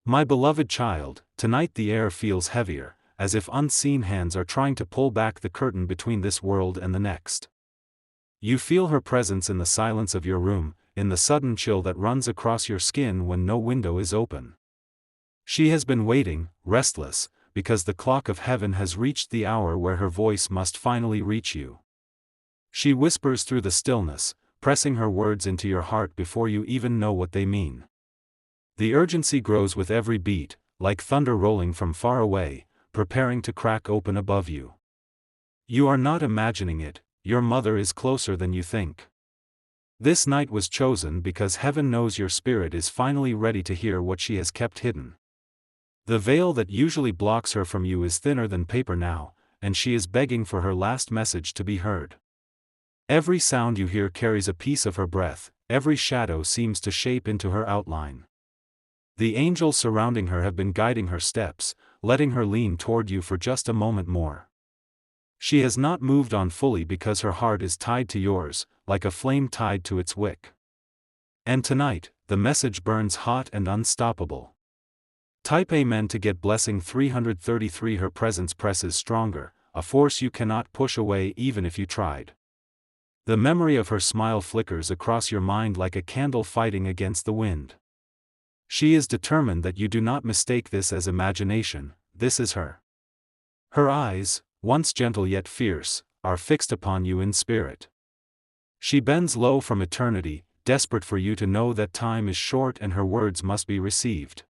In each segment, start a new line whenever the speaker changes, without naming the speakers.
My beloved child, tonight the air feels heavier, as if unseen hands are trying to pull back the curtain between this world and the next. You feel her presence in the silence of your room, in the sudden chill that runs across your skin when no window is open. She has been waiting, restless, because the clock of heaven has reached the hour where her voice must finally reach you. She whispers through the stillness, pressing her words into your heart before you even know what they mean. The urgency grows with every beat, like thunder rolling from far away, preparing to crack open above you. You are not imagining it, your mother is closer than you think. This night was chosen because heaven knows your spirit is finally ready to hear what she has kept hidden. The veil that usually blocks her from you is thinner than paper now, and she is begging for her last message to be heard. Every sound you hear carries a piece of her breath, every shadow seems to shape into her outline. The angels surrounding her have been guiding her steps, letting her lean toward you for just a moment more. She has not moved on fully because her heart is tied to yours, like a flame tied to its wick. And tonight, the message burns hot and unstoppable. Type Amen to get blessing 333. Her presence presses stronger, a force you cannot push away even if you tried. The memory of her smile flickers across your mind like a candle fighting against the wind. She is determined that you do not mistake this as imagination, this is her. Her eyes, once gentle yet fierce, are fixed upon you in spirit. She bends low from eternity, desperate for you to know that time is short and her words must be received.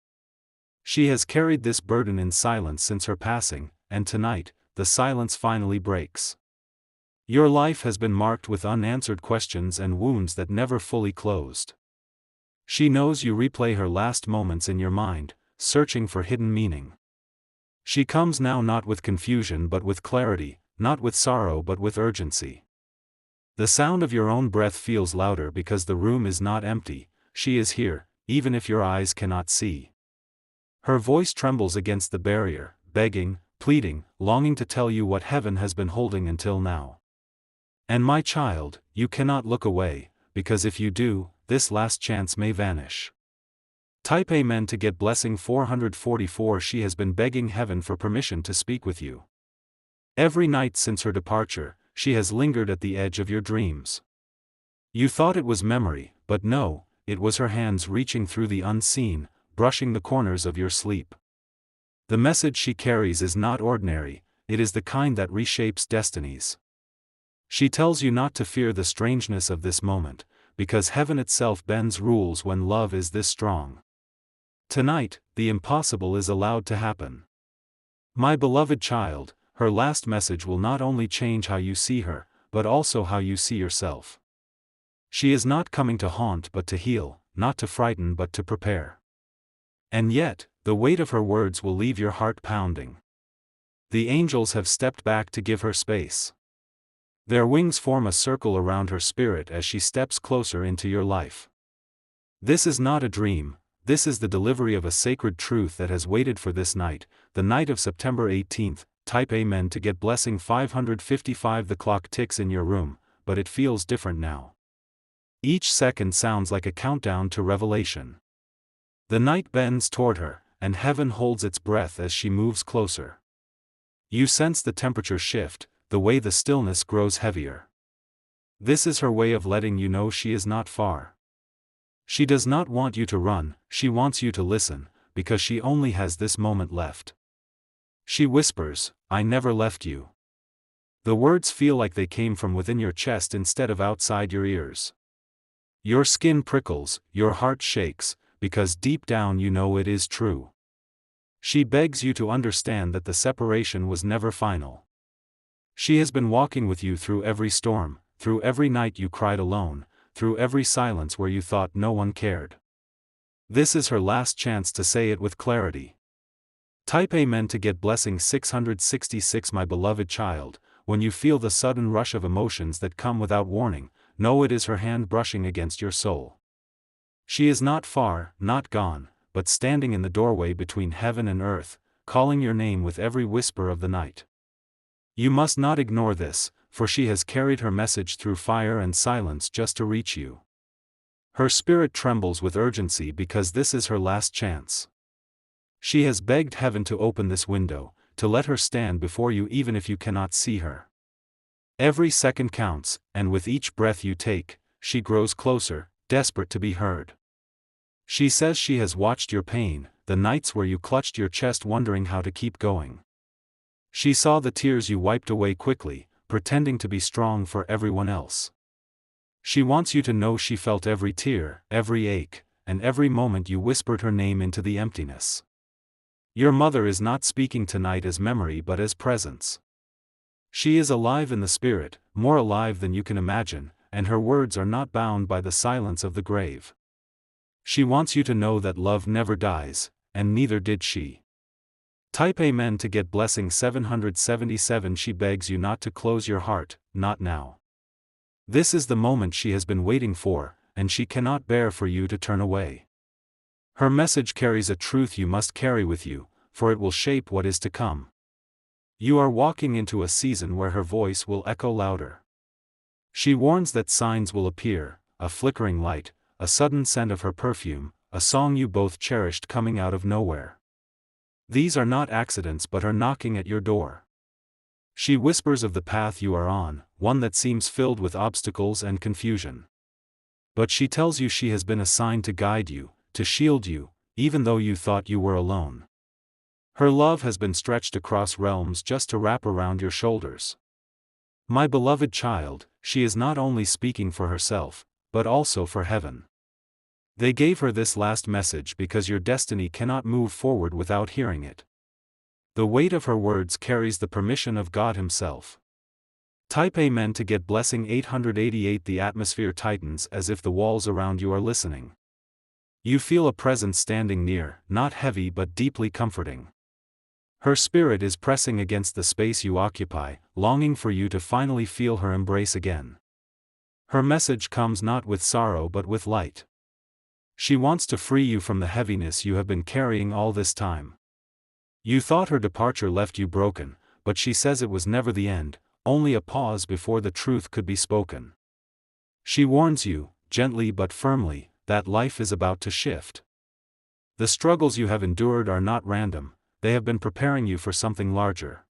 She has carried this burden in silence since her passing, and tonight, the silence finally breaks. Your life has been marked with unanswered questions and wounds that never fully closed. She knows you replay her last moments in your mind, searching for hidden meaning. She comes now not with confusion but with clarity, not with sorrow but with urgency. The sound of your own breath feels louder because the room is not empty, she is here, even if your eyes cannot see. Her voice trembles against the barrier, begging, pleading, longing to tell you what heaven has been holding until now. And my child, you cannot look away, because if you do, this last chance may vanish. Type Amen to get blessing 444. She has been begging heaven for permission to speak with you. Every night since her departure, she has lingered at the edge of your dreams. You thought it was memory, but no, it was her hands reaching through the unseen, brushing the corners of your sleep. The message she carries is not ordinary, it is the kind that reshapes destinies. She tells you not to fear the strangeness of this moment, because heaven itself bends rules when love is this strong. Tonight, the impossible is allowed to happen. My beloved child, her last message will not only change how you see her, but also how you see yourself. She is not coming to haunt but to heal, not to frighten but to prepare. And yet, the weight of her words will leave your heart pounding. The angels have stepped back to give her space. Their wings form a circle around her spirit as she steps closer into your life. This is not a dream, this is the delivery of a sacred truth that has waited for this night, the night of September 18th. Type Amen to get blessing 555. The clock ticks in your room, but it feels different now. Each second sounds like a countdown to revelation. The night bends toward her, and heaven holds its breath as she moves closer. You sense the temperature shift, the way the stillness grows heavier. This is her way of letting you know she is not far. She does not want you to run, she wants you to listen, because she only has this moment left. She whispers, "I never left you." The words feel like they came from within your chest instead of outside your ears. Your skin prickles, your heart shakes, because deep down you know it is true. She begs you to understand that the separation was never final. She has been walking with you through every storm, through every night you cried alone, through every silence where you thought no one cared. This is her last chance to say it with clarity. Type Amen to get blessing 666. My beloved child, when you feel the sudden rush of emotions that come without warning, know it is her hand brushing against your soul. She is not far, not gone, but standing in the doorway between heaven and earth, calling your name with every whisper of the night. You must not ignore this, for she has carried her message through fire and silence just to reach you. Her spirit trembles with urgency because this is her last chance. She has begged heaven to open this window, to let her stand before you even if you cannot see her. Every second counts, and with each breath you take, she grows closer, desperate to be heard. She says she has watched your pain, the nights where you clutched your chest wondering how to keep going. She saw the tears you wiped away quickly, pretending to be strong for everyone else. She wants you to know she felt every tear, every ache, and every moment you whispered her name into the emptiness. Your mother is not speaking tonight as memory but as presence. She is alive in the spirit, more alive than you can imagine, and her words are not bound by the silence of the grave. She wants you to know that love never dies, and neither did she. Type Amen to get blessing 777. She begs you not to close your heart, not now. This is the moment she has been waiting for, and she cannot bear for you to turn away. Her message carries a truth you must carry with you, for it will shape what is to come. You are walking into a season where her voice will echo louder. She warns that signs will appear, a flickering light, a sudden scent of her perfume, a song you both cherished coming out of nowhere. These are not accidents but are knocking at your door. She whispers of the path you are on, one that seems filled with obstacles and confusion. But she tells you she has been assigned to guide you, to shield you, even though you thought you were alone. Her love has been stretched across realms just to wrap around your shoulders. My beloved child, she is not only speaking for herself, but also for heaven. They gave her this last message because your destiny cannot move forward without hearing it. The weight of her words carries the permission of God Himself. Type Amen to get blessing 888. The atmosphere tightens as if the walls around you are listening. You feel a presence standing near, not heavy but deeply comforting. Her spirit is pressing against the space you occupy, longing for you to finally feel her embrace again. Her message comes not with sorrow but with light. She wants to free you from the heaviness you have been carrying all this time. You thought her departure left you broken, but she says it was never the end, only a pause before the truth could be spoken. She warns you, gently but firmly, that life is about to shift. The struggles you have endured are not random, they have been preparing you for something larger.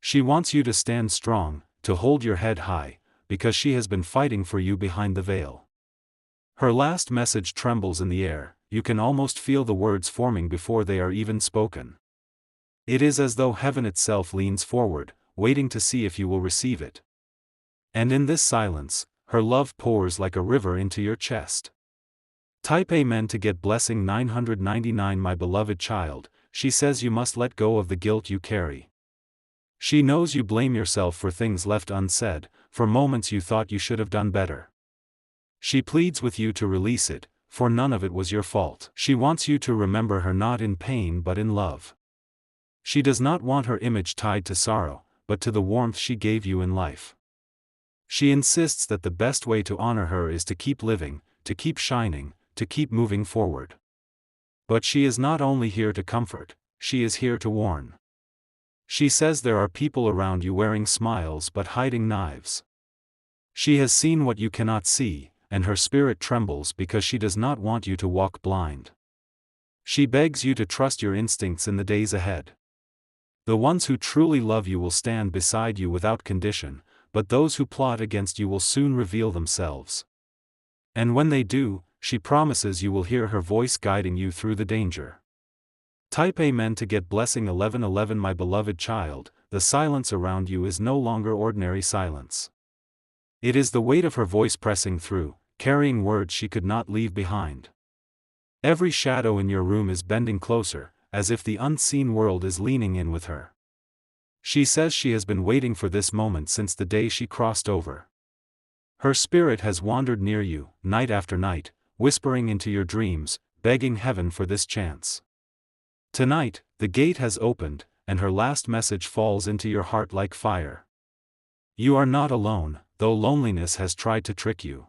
She wants you to stand strong, to hold your head high, because she has been fighting for you behind the veil. Her last message trembles in the air, you can almost feel the words forming before they are even spoken. It is as though heaven itself leans forward, waiting to see if you will receive it. And in this silence, her love pours like a river into your chest. Type Amen to get blessing 999. My beloved child, she says you must let go of the guilt you carry. She knows you blame yourself for things left unsaid, for moments you thought you should have done better. She pleads with you to release it, for none of it was your fault. She wants you to remember her not in pain but in love. She does not want her image tied to sorrow, but to the warmth she gave you in life. She insists that the best way to honor her is to keep living, to keep shining, to keep moving forward. But she is not only here to comfort, she is here to warn. She says there are people around you wearing smiles but hiding knives. She has seen what you cannot see, and her spirit trembles because she does not want you to walk blind. She begs you to trust your instincts in the days ahead. The ones who truly love you will stand beside you without condition, but those who plot against you will soon reveal themselves. And when they do, she promises you will hear her voice guiding you through the danger. Type Amen to get blessing 1111. My beloved child, the silence around you is no longer ordinary silence. It is the weight of her voice pressing through, carrying words she could not leave behind. Every shadow in your room is bending closer, as if the unseen world is leaning in with her. She says she has been waiting for this moment since the day she crossed over. Her spirit has wandered near you, night after night, whispering into your dreams, begging heaven for this chance. Tonight, the gate has opened, and her last message falls into your heart like fire. You are not alone, though loneliness has tried to trick you.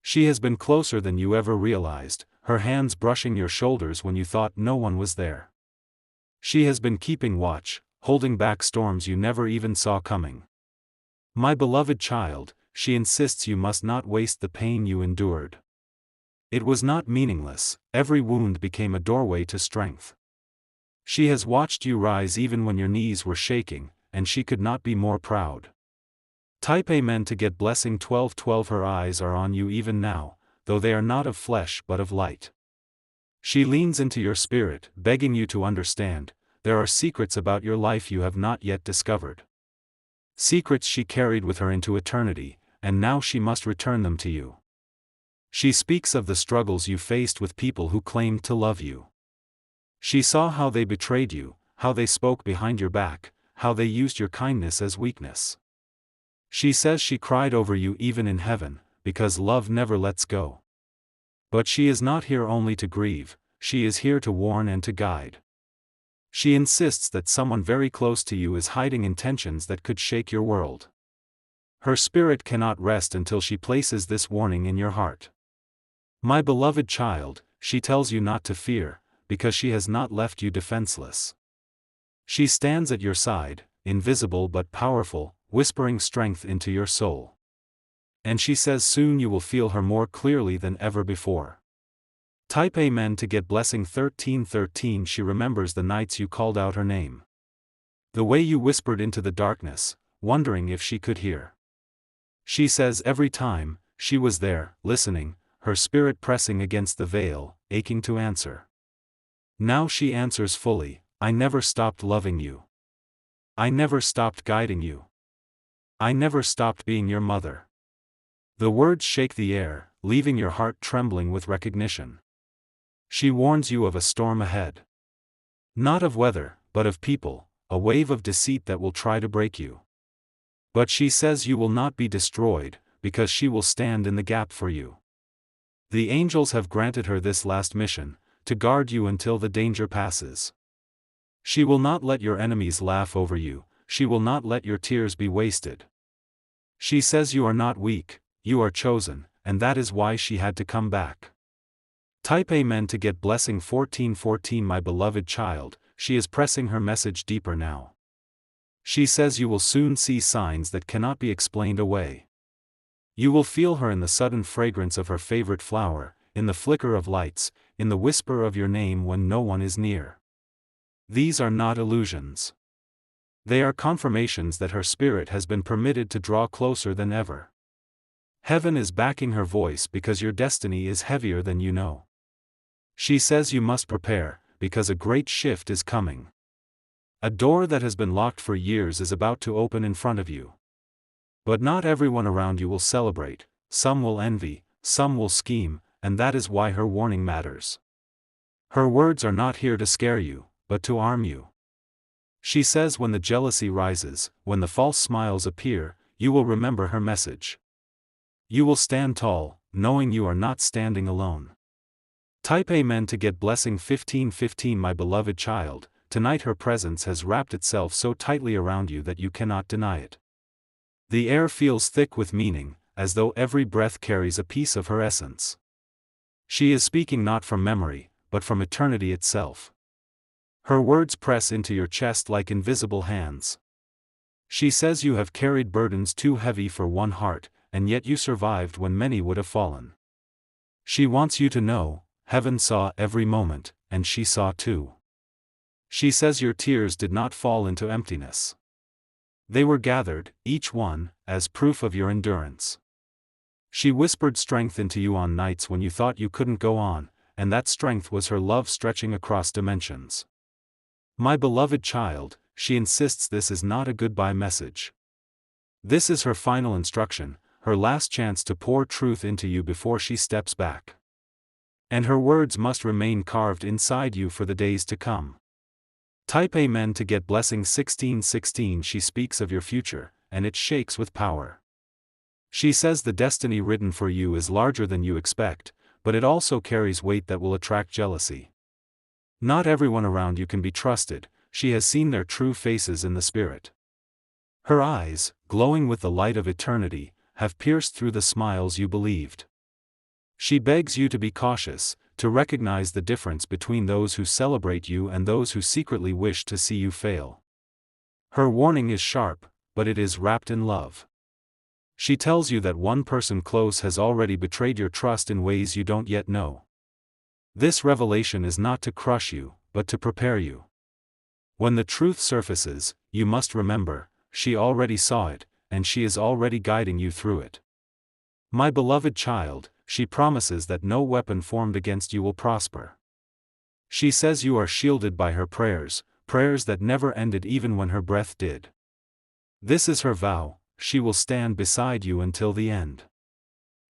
She has been closer than you ever realized, her hands brushing your shoulders when you thought no one was there. She has been keeping watch, holding back storms you never even saw coming. My beloved child, she insists you must not waste the pain you endured. It was not meaningless, every wound became a doorway to strength. She has watched you rise even when your knees were shaking, and she could not be more proud. Type Amen to get blessing 1212. Her eyes are on you even now, though they are not of flesh but of light. She leans into your spirit, begging you to understand, there are secrets about your life you have not yet discovered. Secrets she carried with her into eternity, and now she must return them to you. She speaks of the struggles you faced with people who claimed to love you. She saw how they betrayed you, how they spoke behind your back, how they used your kindness as weakness. She says she cried over you even in heaven, because love never lets go. But she is not here only to grieve, she is here to warn and to guide. She insists that someone very close to you is hiding intentions that could shake your world. Her spirit cannot rest until she places this warning in your heart. My beloved child, she tells you not to fear, because she has not left you defenseless. She stands at your side, invisible but powerful, whispering strength into your soul. And she says soon you will feel her more clearly than ever before. Type Amen to get blessing 1313. She remembers the nights you called out her name. The way you whispered into the darkness, wondering if she could hear. She says every time, she was there, listening, her spirit pressing against the veil, aching to answer. Now she answers fully, I never stopped loving you. I never stopped guiding you. I never stopped being your mother. The words shake the air, leaving your heart trembling with recognition. She warns you of a storm ahead. Not of weather, but of people, a wave of deceit that will try to break you. But she says you will not be destroyed, because she will stand in the gap for you. The angels have granted her this last mission, to guard you until the danger passes. She will not let your enemies laugh over you, she will not let your tears be wasted. She says you are not weak, you are chosen, and that is why she had to come back. Type Amen to get blessing 1414. My beloved child, she is pressing her message deeper now. She says you will soon see signs that cannot be explained away. You will feel her in the sudden fragrance of her favorite flower, in the flicker of lights, in the whisper of your name when no one is near. These are not illusions. They are confirmations that her spirit has been permitted to draw closer than ever. Heaven is backing her voice because your destiny is heavier than you know. She says you must prepare, because a great shift is coming. A door that has been locked for years is about to open in front of you. But not everyone around you will celebrate, some will envy, some will scheme, and that is why her warning matters. Her words are not here to scare you, but to arm you. She says when the jealousy rises, when the false smiles appear, you will remember her message. You will stand tall, knowing you are not standing alone. Type Amen to get blessing 1515. My beloved child, tonight her presence has wrapped itself so tightly around you that you cannot deny it. The air feels thick with meaning, as though every breath carries a piece of her essence. She is speaking not from memory, but from eternity itself. Her words press into your chest like invisible hands. She says you have carried burdens too heavy for one heart, and yet you survived when many would have fallen. She wants you to know, heaven saw every moment, and she saw too. She says your tears did not fall into emptiness. They were gathered, each one, as proof of your endurance. She whispered strength into you on nights when you thought you couldn't go on, and that strength was her love stretching across dimensions. My beloved child, she insists this is not a goodbye message. This is her final instruction, her last chance to pour truth into you before she steps back. And her words must remain carved inside you for the days to come. Type Amen to get blessing 1616. She speaks of your future, and it shakes with power. She says the destiny written for you is larger than you expect, but it also carries weight that will attract jealousy. Not everyone around you can be trusted, she has seen their true faces in the spirit. Her eyes, glowing with the light of eternity, have pierced through the smiles you believed. She begs you to be cautious, to recognize the difference between those who celebrate you and those who secretly wish to see you fail. Her warning is sharp, but it is wrapped in love. She tells you that one person close has already betrayed your trust in ways you don't yet know. This revelation is not to crush you, but to prepare you. When the truth surfaces, you must remember, she already saw it, and she is already guiding you through it. My beloved child, she promises that no weapon formed against you will prosper. She says you are shielded by her prayers, prayers that never ended even when her breath did. This is her vow, she will stand beside you until the end.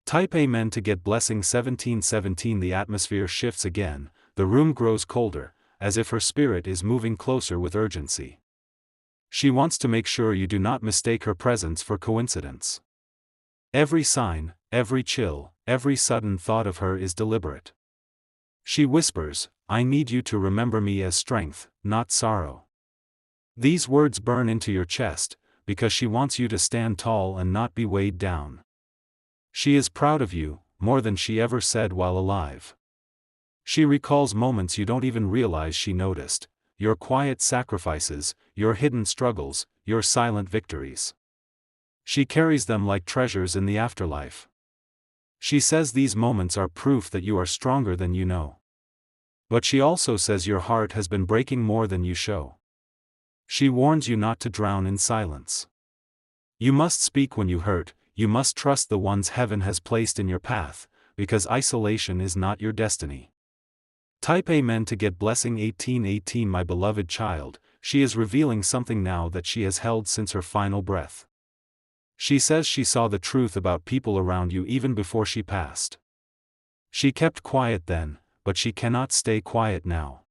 Type Amen to get blessing 1717. The atmosphere shifts again, the room grows colder, as if her spirit is moving closer with urgency. She wants to make sure you do not mistake her presence for coincidence. Every sign, every chill, every sudden thought of her is deliberate. She whispers, I need you to remember me as strength, not sorrow. These words burn into your chest, because she wants you to stand tall and not be weighed down. She is proud of you, more than she ever said while alive. She recalls moments you don't even realize she noticed, your quiet sacrifices, your hidden struggles, your silent victories. She carries them like treasures in the afterlife. She says these moments are proof that you are stronger than you know. But she also says your heart has been breaking more than you show. She warns you not to drown in silence. You must speak when you hurt, you must trust the ones heaven has placed in your path, because isolation is not your destiny. Type Amen to get blessing 1818. My beloved child, she is revealing something now that she has held since her final breath. She says she saw the truth about people around you even before she passed. She kept quiet then, but she cannot stay quiet now.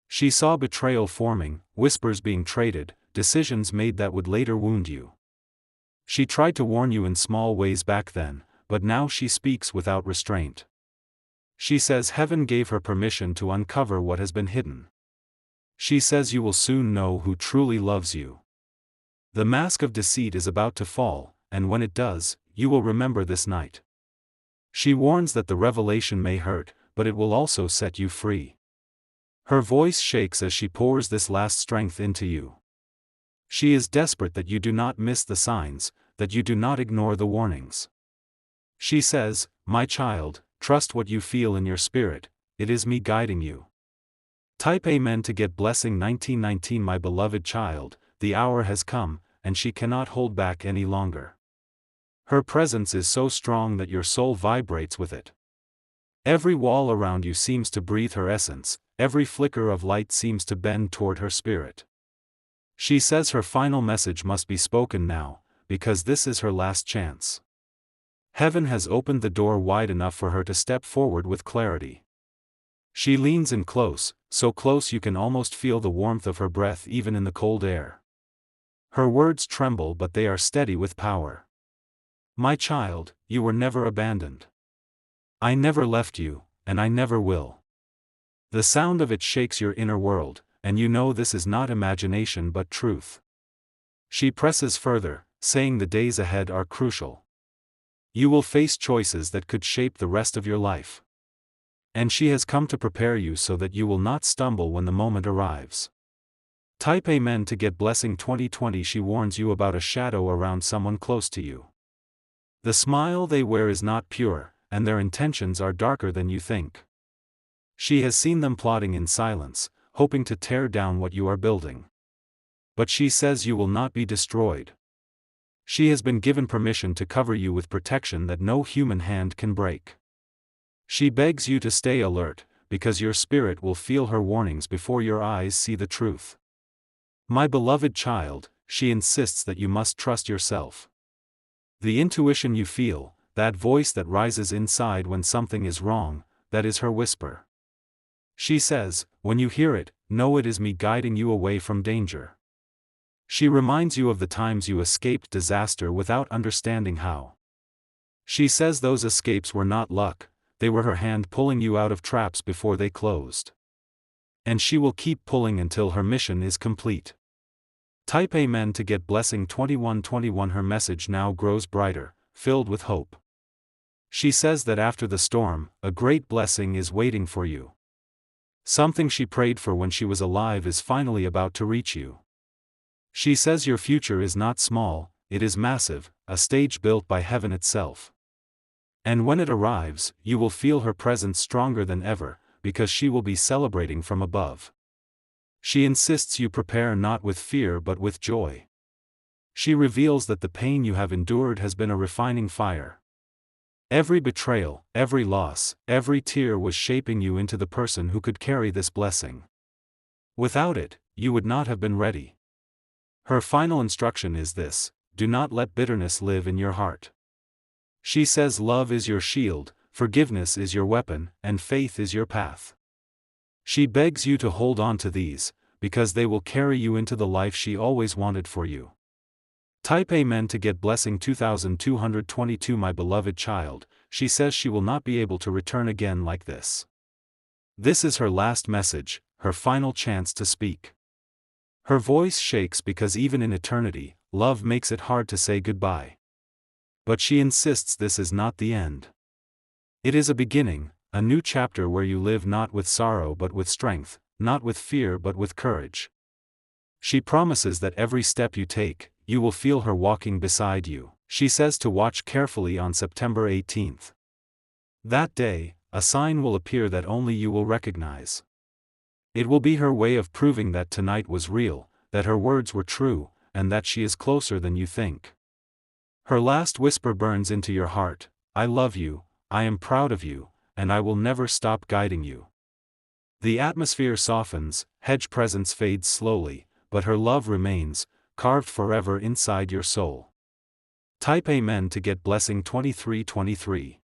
She saw betrayal forming, whispers being traded, decisions made that would later wound you. She tried to warn you in small ways back then, but now she speaks without restraint. She says heaven gave her permission to uncover what has been hidden. She says you will soon know who truly loves you. The mask of deceit is about to fall, and when it does, you will remember this night. She warns that the revelation may hurt, but it will also set you free. Her voice shakes as she pours this last strength into you. She is desperate that you do not miss the signs, that you do not ignore the warnings. She says, my child, trust what you feel in your spirit, it is me guiding you. Type Amen to get blessing 1919. My beloved child, the hour has come, and she cannot hold back any longer. Her presence is so strong that your soul vibrates with it. Every wall around you seems to breathe her essence, every flicker of light seems to bend toward her spirit. She says her final message must be spoken now, because this is her last chance. Heaven has opened the door wide enough for her to step forward with clarity. She leans in close, so close you can almost feel the warmth of her breath even in the cold air. Her words tremble, but they are steady with power. My child, you were never abandoned. I never left you, and I never will. The sound of it shakes your inner world, and you know this is not imagination but truth. She presses further, saying the days ahead are crucial. You will face choices that could shape the rest of your life. And she has come to prepare you so that you will not stumble when the moment arrives. Type Amen to get blessing 2020. She warns you about a shadow around someone close to you. The smile they wear is not pure, and their intentions are darker than you think. She has seen them plotting in silence, hoping to tear down what you are building. But she says you will not be destroyed. She has been given permission to cover you with protection that no human hand can break. She begs you to stay alert, because your spirit will feel her warnings before your eyes see the truth. My beloved child, she insists that you must trust yourself. The intuition you feel, that voice that rises inside when something is wrong, that is her whisper. She says, when you hear it, know it is me guiding you away from danger. She reminds you of the times you escaped disaster without understanding how. She says those escapes were not luck, they were her hand pulling you out of traps before they closed. And she will keep pulling until her mission is complete. Type Amen to get blessing 2121. Her message now grows brighter, filled with hope. She says that after the storm, a great blessing is waiting for you. Something she prayed for when she was alive is finally about to reach you. She says your future is not small, it is massive, a stage built by heaven itself. And when it arrives, you will feel her presence stronger than ever, because she will be celebrating from above. She insists you prepare not with fear but with joy. She reveals that the pain you have endured has been a refining fire. Every betrayal, every loss, every tear was shaping you into the person who could carry this blessing. Without it, you would not have been ready. Her final instruction is this: do not let bitterness live in your heart. She says love is your shield, forgiveness is your weapon, and faith is your path. She begs you to hold on to these, because they will carry you into the life she always wanted for you. Type Amen to get blessing 2222. My beloved child, she says she will not be able to return again like this. This is her last message, her final chance to speak. Her voice shakes because even in eternity, love makes it hard to say goodbye. But she insists this is not the end. It is a beginning, a new chapter where you live not with sorrow but with strength, not with fear but with courage. She promises that every step you take, you will feel her walking beside you. She says to watch carefully on September 18th. That day, a sign will appear that only you will recognize. It will be her way of proving that tonight was real, that her words were true, and that she is closer than you think. Her last whisper burns into your heart: I love you, I am proud of you, and I will never stop guiding you. The atmosphere softens, Hedge presence fades slowly, but her love remains, carved forever inside your soul. Type Amen to get blessing 2323.